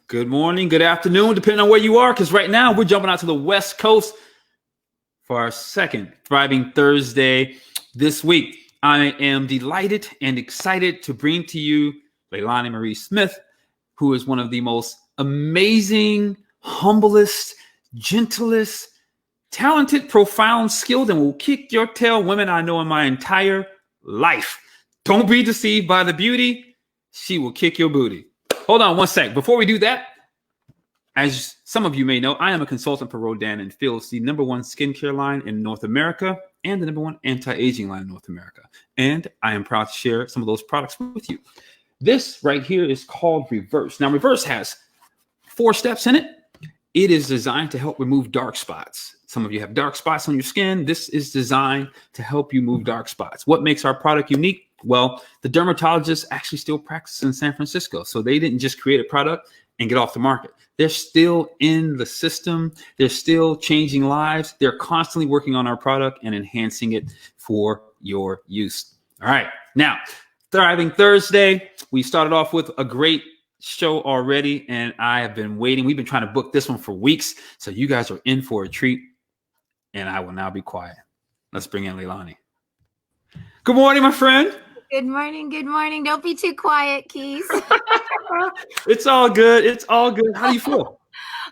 Good morning, good afternoon, depending on where you are, because right now we're jumping out to the West Coast for our second Thriving Thursday this week. I am delighted and excited to bring to you Leilani Marie Smithl, who is one of the most amazing, humblest, gentlest, talented, profound, skilled, and will kick your tail women I know in my entire life. Don't be deceived by the beauty. She will kick your booty. Hold on one sec. Before we do that, as some of you may know, I am a consultant for Rodan and Fields, the #1 skincare line in North America and the #1 anti-aging line in North America. And I am proud to share some of those products with you. This right here is called Reverse. Now, Reverse has 4 steps in it. It is designed to help remove dark spots. Some of you have dark spots on your skin. This is designed to help you move dark spots. What makes our product unique? Well, the dermatologists actually still practice in San Francisco. So they didn't just create a product and get off the market. They're still in the system. They're still changing lives. They're constantly working on our product and enhancing it for your use. All right. Now, Thriving Thursday. We started off with a great show already, and I have been waiting. We've been trying to book this one for weeks. So you guys are in for a treat, and I will now be quiet. Let's bring in Leilani. Good morning, my friend. Good morning. Good morning. Don't be too quiet, Keys. It's all good. It's all good. How do you feel?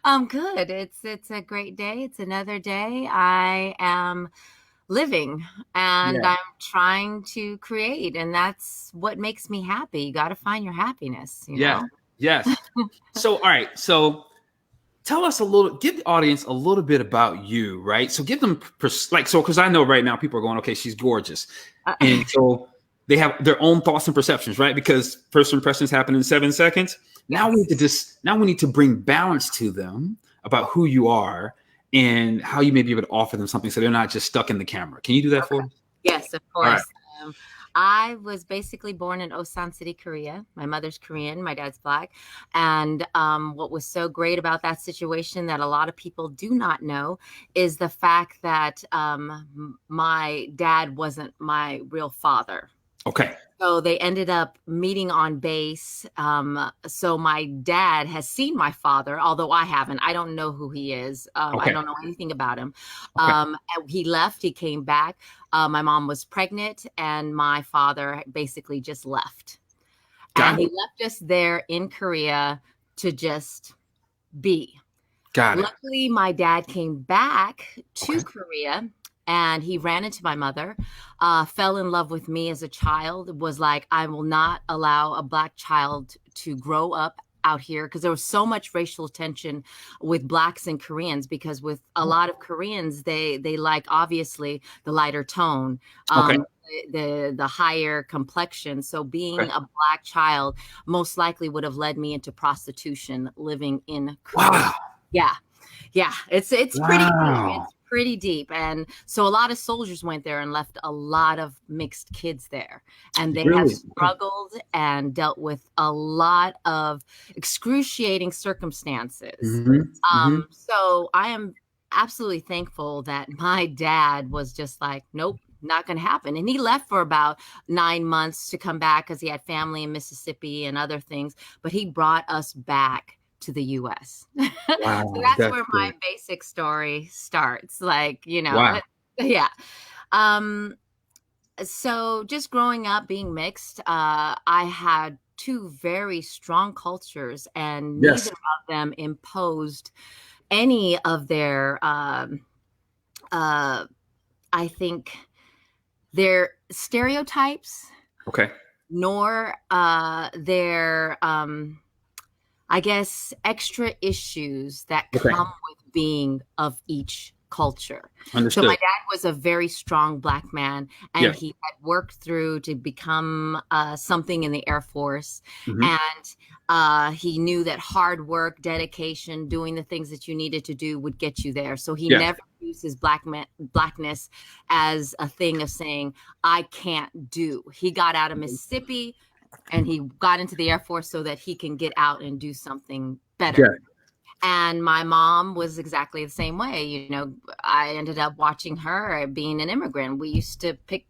I'm good. It's a great day. It's another day. I am living and I'm trying to create, and that's what makes me happy. You got to find your happiness. You know? Yes. So, all right. So tell us give the audience a little bit about you, right? So give them because I know right now people are going, okay, she's gorgeous. And so they have their own thoughts and perceptions, right? Because first impressions happen in 7 seconds. Now we need to bring balance to them about who you are and how you may be able to offer them something so they're not just stuck in the camera. Can you do that for us? Yes, of course. Right. I was basically born in Osan City, Korea. My mother's Korean, my dad's Black. And what was so great about that situation that a lot of people do not know is the fact that my dad wasn't my real father. Okay. So they ended up meeting on base. So my dad has seen my father, although I haven't. I don't know who he is. I don't know anything about him. He left. He came back. My mom was pregnant, and my father basically just left. And he left us there in Korea to just be. Luckily, my dad came back to Korea. And he ran into my mother, fell in love with me as a child, was like, I will not allow a Black child to grow up out here, because there was so much racial tension with Blacks and Koreans, because with a lot of Koreans, they like, obviously, the lighter tone, the higher complexion. So being a Black child most likely would have led me into prostitution living in Korea. Wow. Yeah. It's pretty deep. It's pretty deep. And so a lot of soldiers went there and left a lot of mixed kids there. And they have struggled and dealt with a lot of excruciating circumstances. So I am absolutely thankful that my dad was just like, nope, not going to happen. And he left for about 9 months to come back because he had family in Mississippi and other things. But he brought us back to the U.S. Wow, so that's where my basic story starts. So just growing up being mixed, I had 2 very strong cultures, and neither of them imposed any of their, I think, their stereotypes. Nor their I guess, extra issues that come with being of each culture. Understood. So my dad was a very strong Black man, and he had worked through to become something in the Air Force. And he knew that hard work, dedication, doing the things that you needed to do would get you there. So he never used his Blackness as a thing of saying, I can't do. He got out of Mississippi, and he got into the Air Force so that he can get out and do something better. And my mom was exactly the same way. You know, I ended up watching her being an immigrant. We used to pick,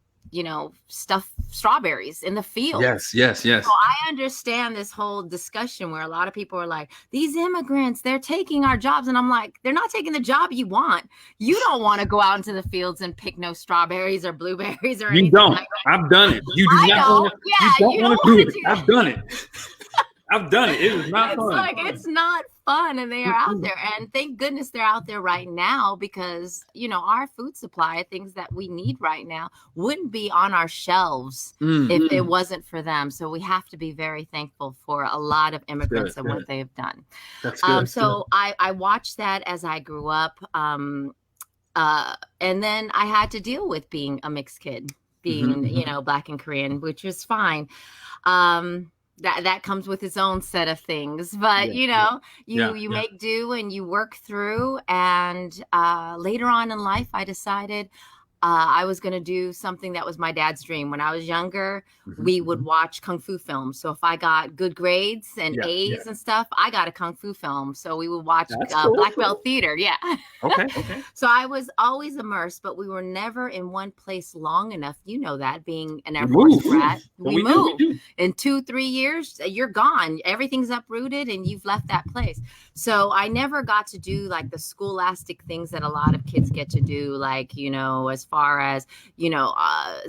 stuff strawberries in the field. Yes. So I understand this whole discussion where a lot of people are like, these immigrants, they're taking our jobs. And I'm like, they're not taking the job you want. You don't want to go out into the fields and pick no strawberries or blueberries or anything. You don't. Like that. I've done it. You do not want to. Yeah, you don't want to do it. I've done it. I've done it. It is not fun. Like, it's not fun, and they are out there. And thank goodness they're out there right now, because, our food supply, things that we need right now, wouldn't be on our shelves if it wasn't for them. So we have to be very thankful for a lot of immigrants and what they've done. That's good. So I watched that as I grew up. And then I had to deal with being a mixed kid, being, Black and Korean, which was fine. That comes with its own set of things, but you make do and you work through. And later on in life, I decided I was going to do something that was my dad's dream. When I was younger, we would watch Kung Fu films. So if I got good grades and A's and stuff, I got a Kung Fu film. So we would watch Black Belt Theater. Yeah. Okay. So I was always immersed, but we were never in one place long enough. You know that, being an Air Force brat. We moved. In 2-3 years, you're gone. Everything's uprooted and you've left that place. So I never got to do like the scholastic things that a lot of kids get to do, like, as far as,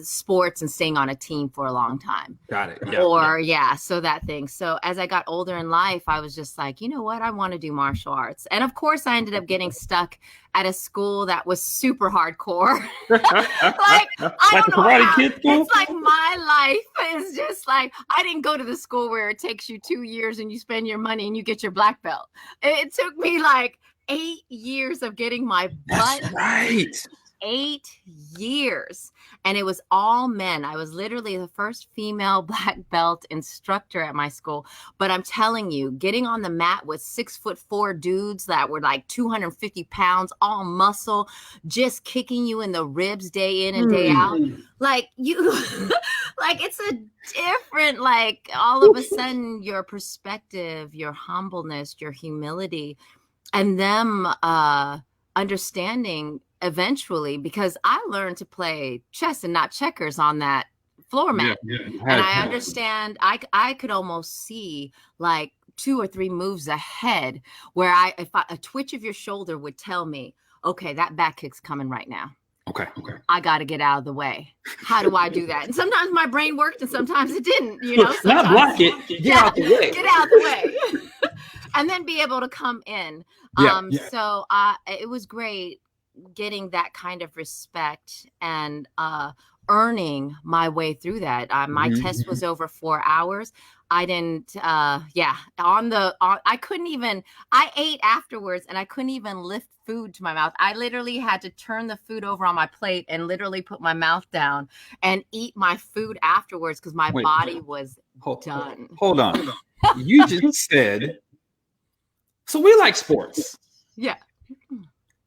sports and staying on a team for a long time. Got it. So that thing. So as I got older in life, I was just like, you know what? I want to do martial arts. And of course, I ended up getting stuck at a school that was super hardcore. I don't know how, it's like my life is just like, I didn't go to the school where it takes you 2 years and you spend your money and you get your black belt. It took me like 8 years of getting my butt. That's right. 8 years. And it was all men. I was literally the first female black belt instructor at my school. But I'm telling you, getting on the mat with 6'4" dudes that were like 250 pounds, all muscle, just kicking you in the ribs day in and day out. Like it's a different, like, all of a sudden your perspective, your humbleness, your humility, and them understanding eventually, because I learned to play chess and not checkers on that floor mat. And I understand, I could almost see like 2 or 3 moves ahead, where a twitch of your shoulder would tell me, okay, that back kick's coming right now. Okay. I got to get out of the way. How do I do that? And sometimes my brain worked and sometimes it didn't, Not block it. Get out the way. Get out the way. And then be able to come in. So it was great getting that kind of respect and earning my way through that. My test was over 4 hours. I didn't, I couldn't even, I ate afterwards and I couldn't even lift food to my mouth. I literally had to turn the food over on my plate and literally put my mouth down and eat my food afterwards, because my body was done. Hold on. You just said, so we like sports. Yeah.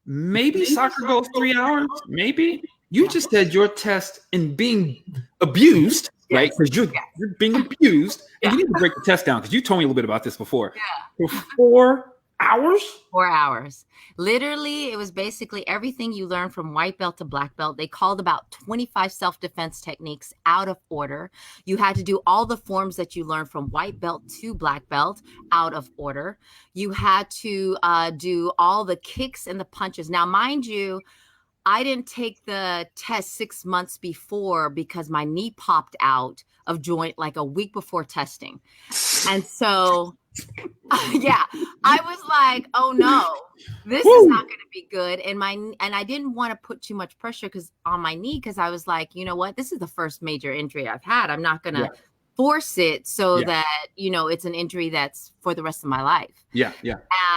Maybe soccer goes 3 hours. Maybe. You just said your test in being abused, right? Because you're being abused. And you need to break the test down, because you told me a little bit about this before. For 4 hours? 4 hours. Literally, it was basically everything you learn from white belt to black belt. They called about 25 self-defense techniques out of order. You had to do all the forms that you learned from white belt to black belt out of order. You had to do all the kicks and the punches. Now, mind you, I didn't take the test 6 months before because my knee popped out of joint like a week before testing. And so, I was like, oh no, this is not going to be good. And I didn't want to put too much pressure on my knee, because I was like, you know what, this is the first major injury I've had. I'm not going to force it so that, it's an injury that's for the rest of my life. Yeah.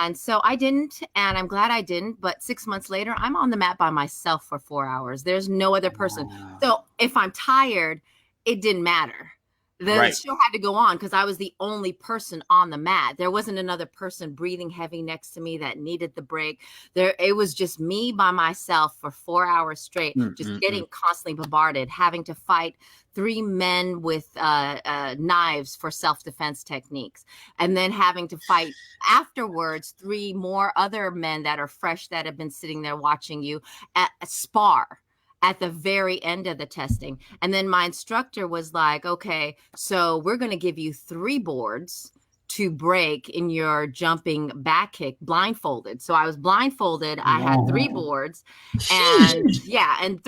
And so I didn't, and I'm glad I didn't. But 6 months later, I'm on the mat by myself for 4 hours. There's no other person. Wow. So if I'm tired, it didn't matter. The show had to go on because I was the only person on the mat. There wasn't another person breathing heavy next to me that needed the break. It was just me by myself for 4 hours straight, just getting constantly bombarded, having to fight 3 men with knives for self-defense techniques, and then having to fight afterwards 3 more other men that are fresh, that have been sitting there watching you at spar at the very end of the testing. And then my instructor was like, okay, so we're going to give you 3 boards to break in your jumping back kick blindfolded. So I was blindfolded. I had 3 boards, and yeah, and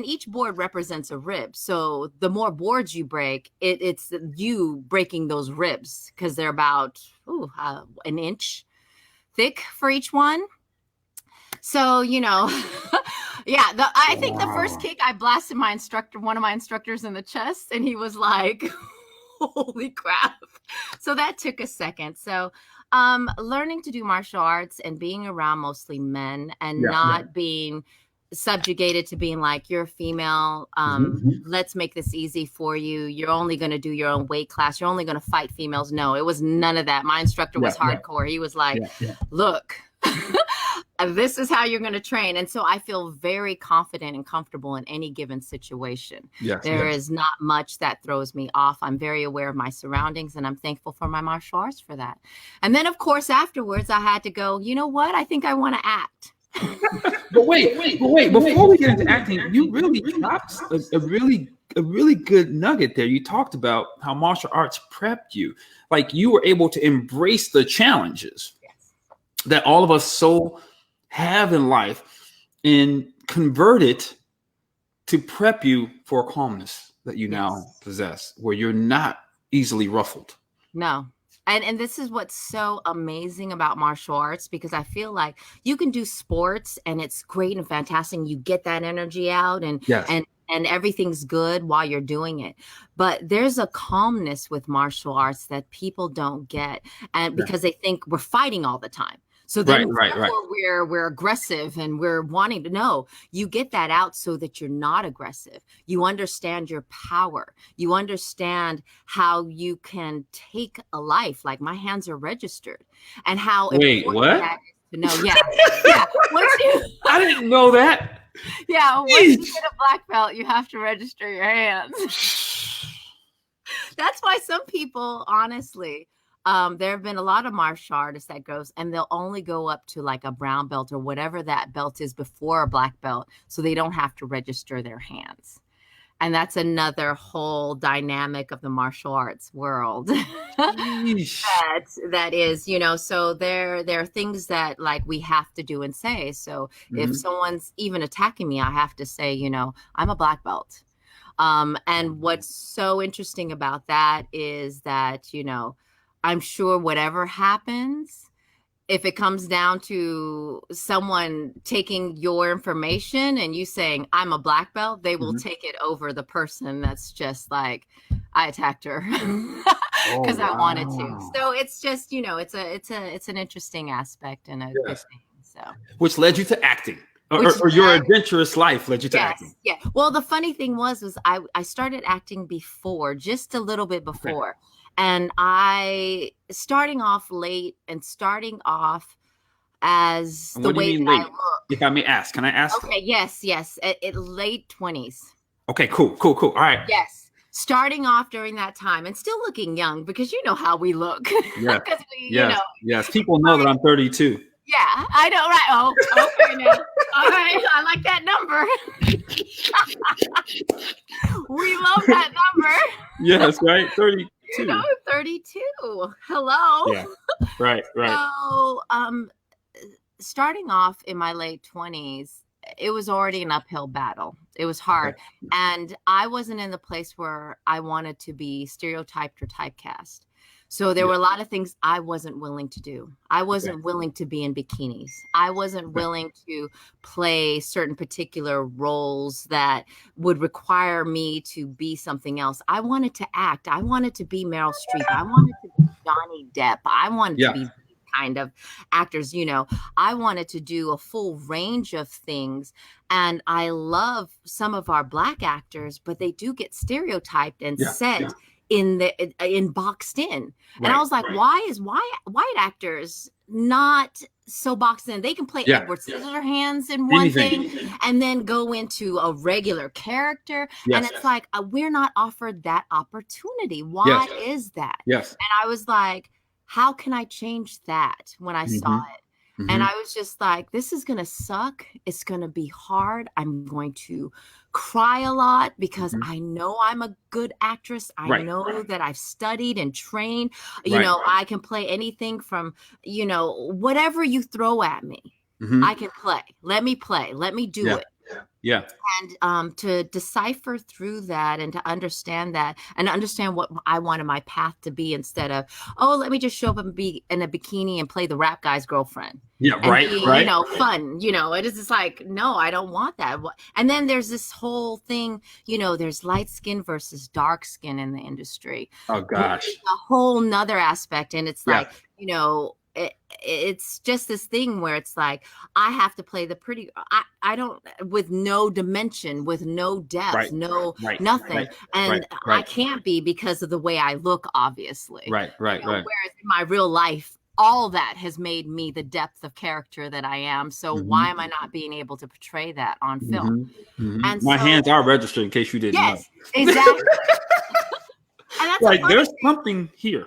each board represents a rib. So the more boards you break, it's you breaking those ribs, because they're about an inch thick for each one. So, yeah, I think the first kick I blasted one of my instructors in the chest, and he was like, holy crap. So that took a second. So learning to do martial arts and being around mostly men and not being subjugated to being like, you're a female, let's make this easy for you. You're only going to do your own weight class. You're only going to fight females. No, it was none of that. My instructor was hardcore. He was like, look, this is how you're going to train. And so I feel very confident and comfortable in any given situation. There is not much that throws me off. I'm very aware of my surroundings, and I'm thankful for my martial arts for that. And then, of course, afterwards, I had to go, you know what? I think I want to act. But wait. Before we get into acting, you really dropped a really good nugget there. You talked about how martial arts prepped you. Like, you were able to embrace the challenges that all of us so have in life and convert it to prep you for a calmness that you now possess, where you're not easily ruffled. No. And this is what's so amazing about martial arts, because I feel like you can do sports and it's great and fantastic. And you get that energy out and everything's good while you're doing it. But there's a calmness with martial arts that people don't get, and because they think we're fighting all the time. So then we're aggressive and we're wanting to know. You get that out so that you're not aggressive. You understand your power. You understand how you can take a life. Like, my hands are registered, and how important that is to know. Yeah. I didn't know that. Yeah, once you get a black belt, you have to register your hands. That's why some people, honestly, there have been a lot of martial artists that goes and they'll only go up to like a brown belt or whatever that belt is before a black belt, so they don't have to register their hands. And that's another whole dynamic of the martial arts world. that is, so there are things that like we have to do and say. So if someone's even attacking me, I have to say, I'm a black belt. And what's so interesting about that is that, I'm sure whatever happens, if it comes down to someone taking your information and you saying, I'm a black belt, they will take it over the person that's just like, I attacked her because I wanted to. So it's just, it's an interesting aspect and a good thing. So, which led you to acting. Or your adventurous life led you to acting. Yeah. Well, the funny thing was I started acting before, just a little bit before. Okay. And starting off late and starting off as the way that I look. If I may ask, can I ask? Okay, yes. At late 20s. Okay, cool. All right. Yes. Starting off during that time and still looking young, because you know how we look. Yeah. Yes. People know that I'm 32. Yeah, I know, right? Oh, okay now. All right, I like that number. We love that number. Yes, right? 32. 32. Hello. Yeah. Right. So, starting off in my late 20s, it was already an uphill battle. It was hard. Okay. And I wasn't in the place where I wanted to be stereotyped or typecast. So there were a lot of things I wasn't willing to do. I wasn't willing to be in bikinis. I wasn't willing to play certain particular roles that would require me to be something else. I wanted to act. I wanted to be Meryl Streep. I wanted to be Johnny Depp. I wanted to be kind of actors, I wanted to do a full range of things. And I love some of our Black actors, but they do get stereotyped and set in boxed in. And I was like, why is white actors not so boxed in? They can play Edward Scissorhands in one thing and then go into a regular character. And it's like, we're not offered that opportunity. Why is that? Yes. And I was like, how can I change that when I saw it? And I was just like, this is going to suck. It's going to be hard. I'm going to cry a lot because I know I'm a good actress. I know that I've studied and trained. You know, I can play anything from, you know, whatever you throw at me. I can play. Let me play. Let me do it. Yeah. And to decipher through that and to understand that and understand what I wanted my path to be instead of, oh, let me just show up and be in a bikini and play the rap guy's girlfriend. Yeah, And be, you know, fun. You know, it is just like, no, I don't want that. And then there's this whole thing, you know, there's light skin versus dark skin in the industry. Oh, gosh. A whole nother aspect. And it's like, you know, it's just this thing where it's like I have to play the pretty I don't with no dimension, with no depth, nothing. And I can't be because of the way I look, obviously. You know, whereas in my real life, all that has made me the depth of character that I am. So why am I not being able to portray that on film? And my hands are registered, in case you didn't know. Exactly. And that's like there's something here.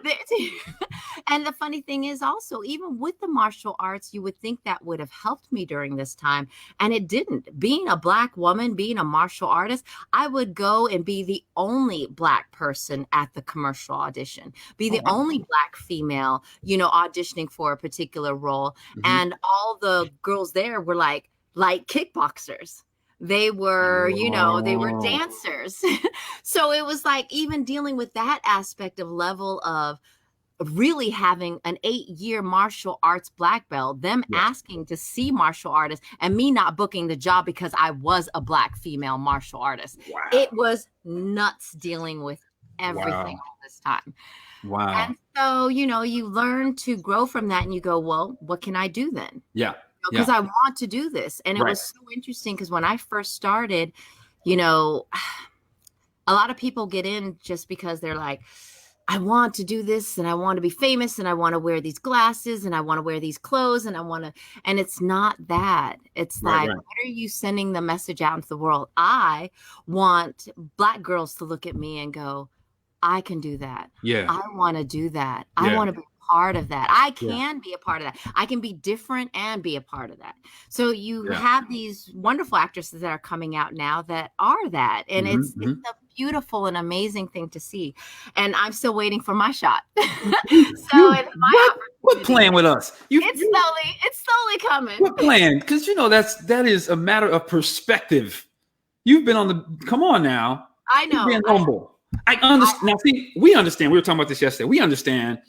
And the funny thing is also, even with the martial arts, you would think that would have helped me during this time. And it didn't. Being a Black woman, being a martial artist, I would go and be the only Black person at the commercial audition, be the only Black female, you know, auditioning for a particular role. And all the girls there were like kickboxers. They were, you know, they were dancers. So it was like even dealing with that aspect of level of really having an 8-year martial arts black belt, them asking to see martial artists and me not booking the job because I was a Black female martial artist. It was nuts dealing with everything all this time. And so, you know, you learn to grow from that and you go, well, what can I do then? Because I want to do this. And it was so interesting because when I first started, you know, a lot of people get in just because they're like, I want to do this and I want to be famous and I want to wear these glasses and I want to wear these clothes and I want to, and it's not that. It's like, what are you sending the message out into the world? I want Black girls to look at me and go, I can do that. I want to do that. I want to be part of that. I can be a part of that. I can be different and be a part of that. So you have these wonderful actresses that are coming out now that are that. And it's a beautiful and amazing thing to see. And I'm still waiting for my shot. So it's my what playing with us? It's slowly coming. What playing? Because you know that is a matter of perspective. You've been on the come on now. I know. You're being humble. I understand. Now, see, we understand. We were talking about this yesterday. We understand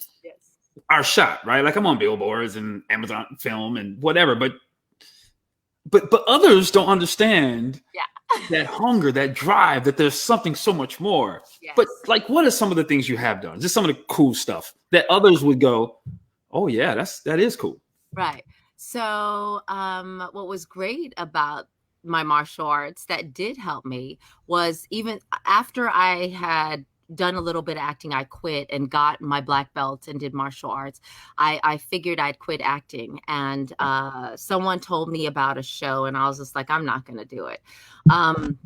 our shot, right? Like I'm on billboards and Amazon Film and whatever, but others don't understand that hunger, that drive, that there's something so much more. But like, what are some of the things you have done? Just some of the cool stuff that others would go, oh yeah, that is cool. Right. So what was great about my martial arts that did help me was even after I had done a little bit of acting, I quit and got my black belt and did martial arts. I figured I'd quit acting. And someone told me about a show and I was just like, I'm not going to do it. And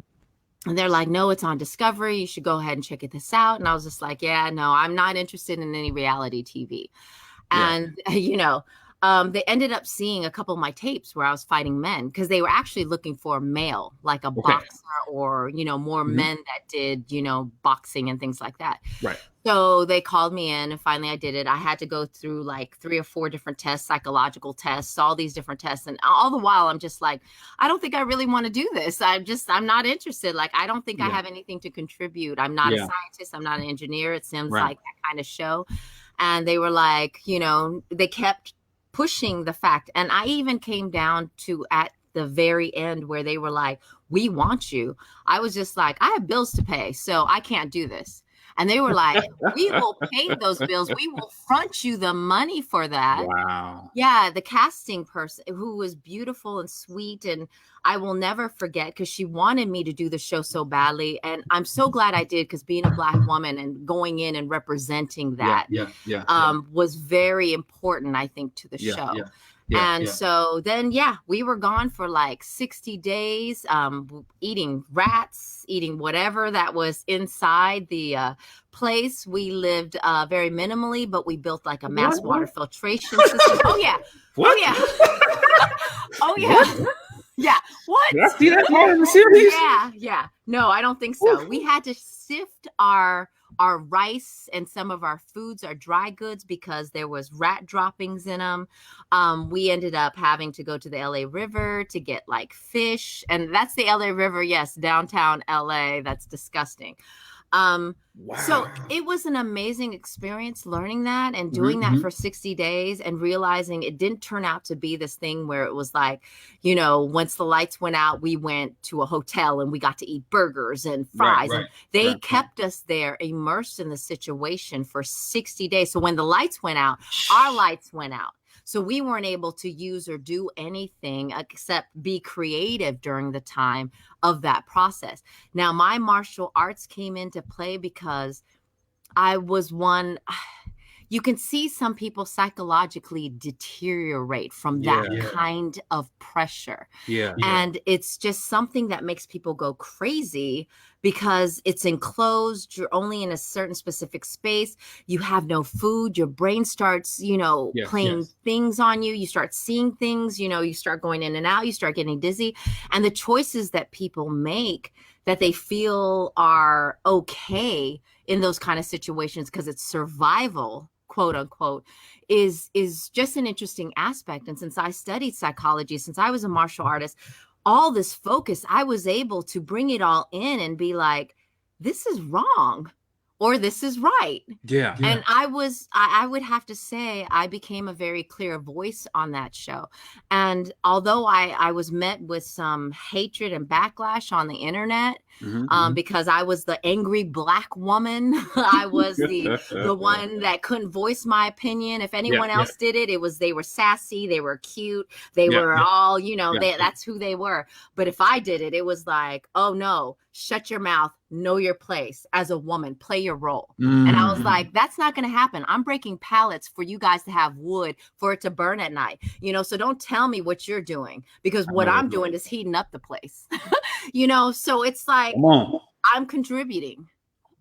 they're like, no, it's on Discovery. You should go ahead and check this out. And I was just like, yeah, no, I'm not interested in any reality TV. And, you know, they ended up seeing a couple of my tapes where I was fighting men because they were actually looking for a male, like a boxer or, you know, more men that did, you know, boxing and things like that. Right. So they called me in and finally I did it. I had to go through like 3 or 4 different tests, psychological tests, all these different tests. And all the while I'm just like, I don't think I really want to do this. I'm not interested. Like, I don't think I have anything to contribute. I'm not a scientist. I'm not an engineer. It seems like that kind of show. And they were like, you know, they kept pushing the fact. And I even came down to at the very end where they were like, we want you. I was just like, I have bills to pay, so I can't do this. And they were like, we will pay those bills. We will front you the money for that. Wow. Yeah. The casting person who was beautiful and sweet. And I will never forget because she wanted me to do the show so badly. And I'm so glad I did because being a Black woman and going in and representing that was very important, I think, to the show. Yeah. And Yeah. so then, we were gone for like 60 days, eating rats, eating whatever that was inside the place. We lived very minimally, but we built like a mass water filtration system. Oh, yeah. What? Oh, yeah. Oh, yeah. What? Yeah. What? Did I see that part in the series? Yeah. No, I don't think so. We had to sift our rice and some of our foods, our dry goods, because there was rat droppings in them. We ended up having to go to the LA River to get like fish, and that's the LA River. Yes, downtown LA. That's disgusting. Wow. So it was an amazing experience learning that and doing that for 60 days and realizing it didn't turn out to be this thing where it was like, once the lights went out, we went to a hotel and we got to eat burgers and fries. And they kept us there immersed in the situation for 60 days. So when the lights went out, our lights went out. So we weren't able to use or do anything except be creative during the time of that process. Now, my martial arts came into play because I was one. You can see some people psychologically deteriorate from that kind of pressure. Yeah. And it's just something that makes people go crazy because it's enclosed. You're only in a certain specific space. You have no food. Your brain starts, playing things on you. You start seeing things, you start going in and out. You start getting dizzy. And the choices that people make that they feel are okay in those kind of situations because it's survival, quote unquote, is just an interesting aspect. And since I studied psychology, since I was a martial artist, all this focus, I was able to bring it all in and be like, this is wrong or this is right. Yeah. And I would have to say I became a very clear voice on that show. And although I was met with some hatred and backlash on the internet, because I was the angry Black woman, I was the one that couldn't voice my opinion. If anyone else did it, they were sassy, they were cute, they were all, that's who they were. But if I did it, it was like, oh no, shut your mouth, know your place as a woman, play your role. And I was like, that's not going to happen. I'm breaking pallets for you guys to have wood for it to burn at night, so don't tell me what you're doing because what I'm doing is heating up the place, so it's like, I'm contributing.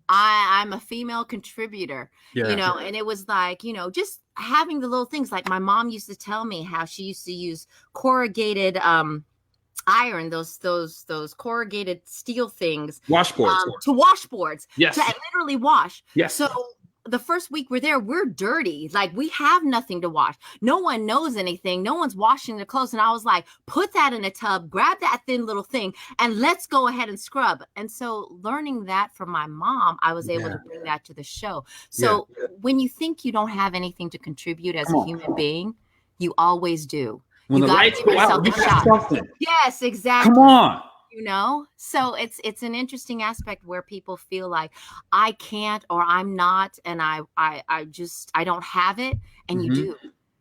I'm a female contributor, and it was like, just having the little things like my mom used to tell me how she used to use corrugated, iron, those corrugated steel things, washboards, to washboards, yes, to literally wash. Yes. So the first week we're there, we're dirty. Like we have nothing to wash. No one knows anything. No one's washing their clothes. And I was like, put that in a tub, grab that thin little thing, and let's go ahead and scrub. And so learning that from my mom, I was able to bring that to the show. So when you think you don't have anything to contribute as a human being, you always do. When the lights go out, you got something. Yes, exactly. Come on. So it's an interesting aspect where people feel like I can't or I'm not, and I don't have it, and you do.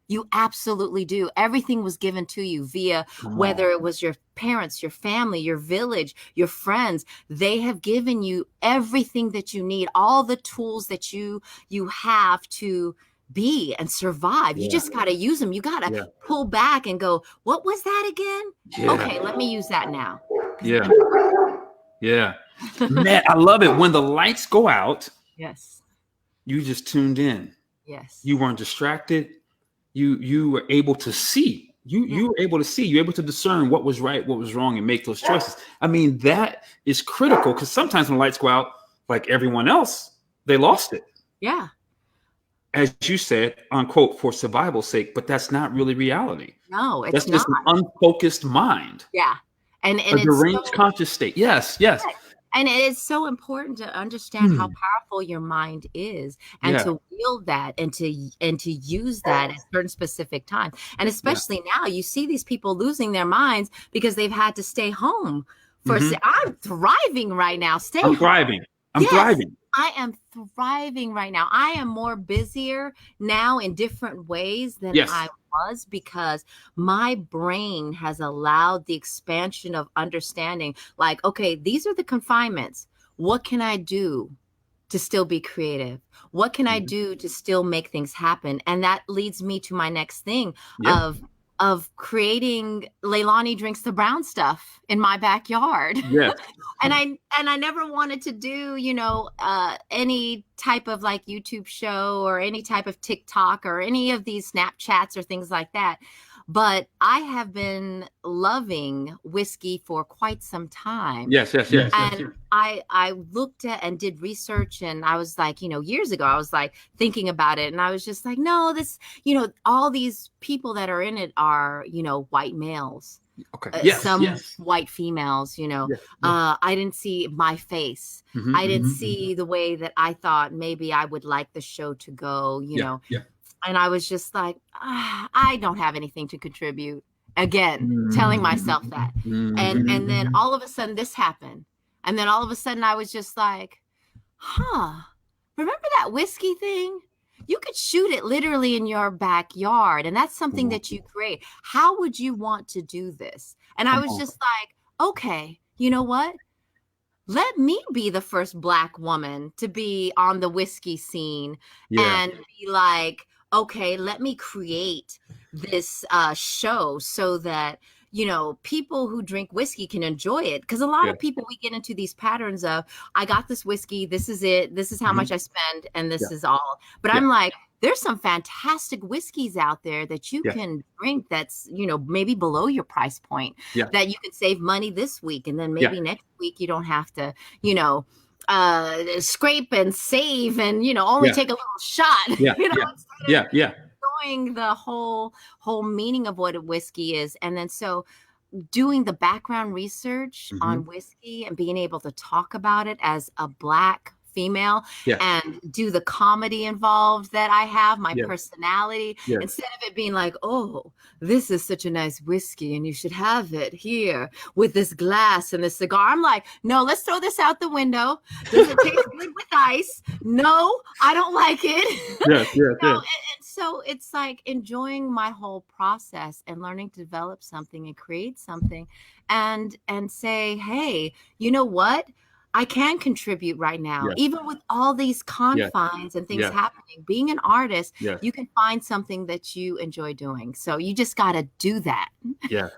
You absolutely do. Everything was given to you via whether it was your parents, your family, your village, your friends. They have given you everything that you need, all the tools that you have to be and survive. You just got to use them. You got to pull back and go, what was that again? Okay, let me use that now. Yeah. Man, I love it. When the lights go out, you just tuned in. Yes. You weren't distracted. You were able to see. You were able to see. You were able to discern what was right, what was wrong, and make those choices. I mean, that is critical because sometimes when the lights go out, like everyone else, they lost it. Yeah. As you said, unquote, for survival's sake, but that's not really reality. No, it's that's not. Just an unfocused mind. Yeah. And a deranged conscious state. Yes. And it is so important to understand how powerful your mind is and to wield that and to use that at certain specific times. And especially now you see these people losing their minds because they've had to stay home for I'm thriving right now. I'm thriving. I am thriving right now. I am more busier now in different ways than I was because my brain has allowed the expansion of understanding. Like, okay, these are the confinements. What can I do to still be creative? What can I do to still make things happen? And that leads me to my next thing of of creating Leilani Drinks the Brown Stuff in my backyard. Yes. And I never wanted to do, any type of like YouTube show or any type of TikTok or any of these Snapchats or things like that. But I have been loving whiskey for quite some time. Yes, yes, yes. And I looked at and did research, and I was like, years ago, I was like thinking about it, and I was just like, no, this, all these people that are in it are, white males. Okay. Yes. Some white females, I didn't see my face. Mm-hmm, I didn't see the way that I thought maybe I would like the show to go, know. Yeah. And I was just like, I don't have anything to contribute. Again, telling myself that. And then all of a sudden this happened. And then all of a sudden I was just like, remember that whiskey thing? You could shoot it literally in your backyard. And that's something that you create. How would you want to do this? And I was just like, okay, you know what? Let me be the first Black woman to be on the whiskey scene and be like, okay, let me create this show so that, people who drink whiskey can enjoy it. Because a lot of people, we get into these patterns of, I got this whiskey, this is it, this is how much I spend, and this is all. But I'm like, there's some fantastic whiskeys out there that you can drink that's, maybe below your price point, that you can save money this week. And then maybe next week you don't have to, scrape and save and only take a little shot. Knowing the whole meaning of what a whiskey is, and then so doing the background research on whiskey and being able to talk about it as a Black female and do the comedy involved that I have, my personality, instead of it being like, oh, this is such a nice whiskey and you should have it here with this glass and this cigar. I'm like, no, let's throw this out the window. Does it taste good with ice? No, I don't like it. And so it's like enjoying my whole process and learning to develop something and create something and say, hey, you know what? I can contribute right now, even with all these confines and things happening. Being an artist, you can find something that you enjoy doing. So you just got to do that. Yeah.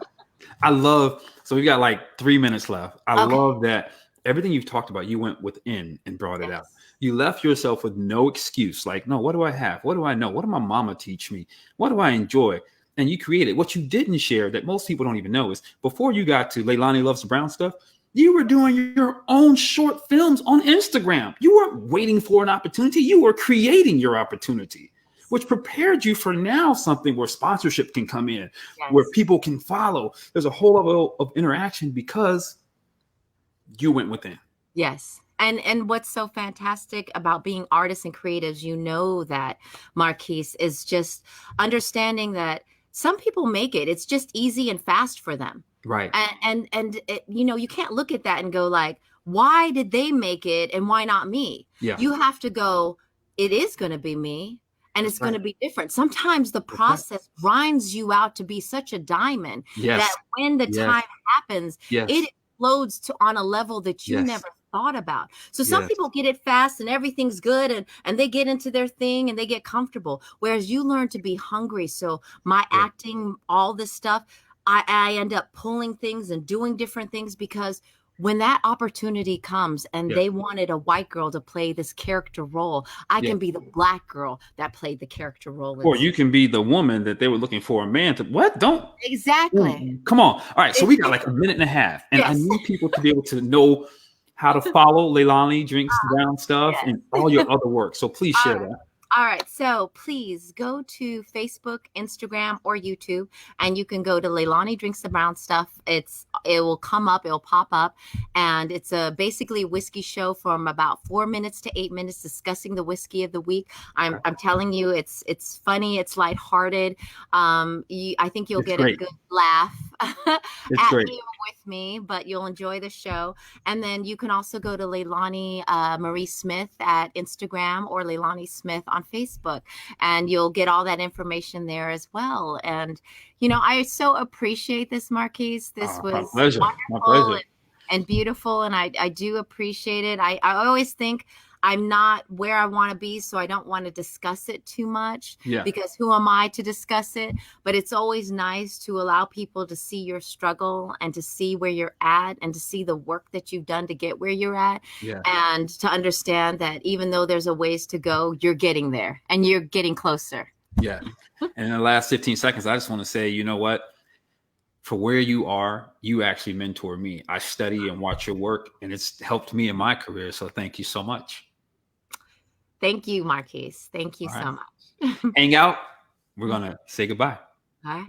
So we've got like 3 minutes left. I love that everything you've talked about, you went within and brought it out. You left yourself with no excuse. Like, no, what do I have? What do I know? What did my mama teach me? What do I enjoy? And you created. What you didn't share that most people don't even know is before you got to Leilani Loves the Brown Stuff, you were doing your own short films on Instagram. You weren't waiting for an opportunity. You were creating your opportunity, which prepared you for now something where sponsorship can come in, where people can follow. There's a whole level of interaction because you went within. Yes. And what's so fantastic about being artists and creatives, that, Marquise, is just understanding that some people make it. It's just easy and fast for them. Right. And it, you can't look at that and go like, why did they make it and why not me? Yeah. You have to go, it is going to be me and it's going to be different. Sometimes the process grinds you out to be such a diamond that when the time happens, it explodes on a level that you never thought about. So some people get it fast and everything's good and they get into their thing and they get comfortable. Whereas you learn to be hungry. So my acting, all this stuff, I end up pulling things and doing different things because when that opportunity comes and they wanted a white girl to play this character role, I can be the Black girl that played the character role. Or you can be the woman that they were looking for a man to. What? Don't. Exactly. Come on. All right. So we got like a minute and a half. And I need people to be able to know how to follow Leilani Drinks the Brown Stuff and all your other work. So please share that. All right. So please go to Facebook, Instagram, or YouTube, and you can go to Leilani Drinks the Brown Stuff. It will come up. It'll pop up. And it's basically a whiskey show from about 4 minutes to 8 minutes discussing the whiskey of the week. I'm telling you, it's funny. It's lighthearted. I think you'll get a good laugh at me with me, but you'll enjoy the show. And then you can also go to Leilani Marie Smith at Instagram or Leilani Smith on Facebook, and you'll get all that information there as well. And, I so appreciate this, Marquise. This was my pleasure. And beautiful. And I do appreciate it. I always think I'm not where I want to be, so I don't want to discuss it too much, Yeah. because who am I to discuss it? But it's always nice to allow people to see your struggle and to see where you're at and to see the work that you've done to get where you're at. Yeah. And to understand that even though there's a ways to go, you're getting there and you're getting closer. Yeah. And in the last 15 seconds, I just want to say, you know what? For where you are, you actually mentor me. I study and watch your work, and it's helped me in my career. So thank you so much. Thank you, Marquise. Thank you so much. Hang out. We're going to say goodbye. All right.